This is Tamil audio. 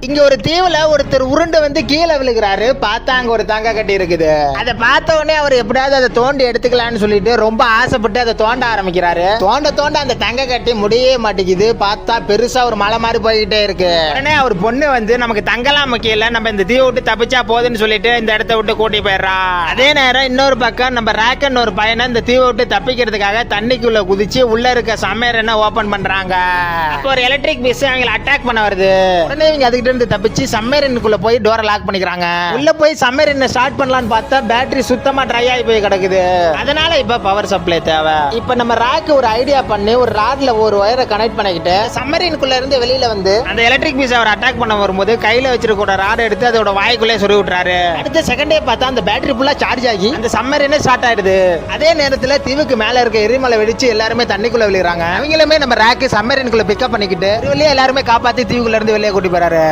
இங்க ஒரு தீவுல ஒருத்தர் உருண்டு வந்து கீழே விழுகிறாரு. பார்த்தா அங்க ஒரு தங்க கட்டி இருக்குது. அதை பார்த்த உடனே அவர் எப்படியாவது அதை தோண்டி எடுத்துக்கலாம்னு சொல்லிட்டு ரொம்ப ஆசைப்பட்டு அதை தோண்ட ஆரம்பிக்கிறாரு. தோண்ட தோண்ட அந்த தங்க கட்டி முடியவே மாட்டேங்குது. பார்த்தா பெருசா ஒரு மலை மாதிரி போய்கிட்டே இருக்கு. உடனே அவர் பொண்ணு வந்து நமக்கு தங்கலாம் முக்கியம் இல்ல, நம்ம இந்த தீவை விட்டு தப்பிச்சா போதுன்னு சொல்லிட்டு இந்த இடத்த விட்டு கூட்டி போயிடுறா. அதே நேரம் இன்னொரு பக்கம் நம்ம ராக்கன் ஒரு பையனை இந்த தீவை விட்டு தப்பிக்கிறதுக்காக தண்ணிக்குள்ள குதிச்சு உள்ள இருக்க சமையல் ஓபன் பண்றாங்க. அப்போ ஒரு எலக்ட்ரிக் பீஸ் அவங்களை அட்டாக் பண்ண வருது. உடனே இவங்க அதுக்கிட்ட இருந்து தப்பிச்சு சம்மேரினுக்குள்ள போய் டோரை லாக் பண்ணிக்கிறாங்க. உள்ள போய் சம்மேரினை ஸ்டார்ட் பண்ணலாம்னு பார்த்தா பேட்டரி சுத்தமா ட்ரை ஆகி போய் கிடக்குது. அதனால இப்ப பவர் சப்ளை தேவை. இப்ப நம்ம ராக்கு ஒரு ஐடியா பண்ணி ஒரு ராட்ல ஒரு ஒயரை கனெக்ட் பண்ணிக்கிட்டு சம்மேரினுக்குள்ள இருந்து வெளியில வந்து அந்த எலக்ட்ரிக் பீஸ் அவர் அட்டாக் பண்ண வரும்போது கையில வச்சிருக்க ராட் எடுத்து அதோட வாய்க்குள்ளே சொருவி விட்டுறாரு. அடுத்த செகண்டே பார்த்தா அந்த பேட்டரி ஃபுல்லா சார்ஜ் ஆகி அந்த சம்மேரினே ஸ்டார்ட் ஆயிடுது. அதே நேரத்துல தீவுக்கு மேல இருக்க எரிமலை வெடிச்சு எல்லாருமே தண்ணிக்குள்ள விழுறாங்க. அவங்களுமே நம்ம ராக்கு சம்மேரினுக்குள்ள பிக்கப் பண்ணிக்கிட்டு எல்லாருமே காப்பாத்தி தீவுக்குள்ள இருந்து வெளியே கூட்டி போறாரு.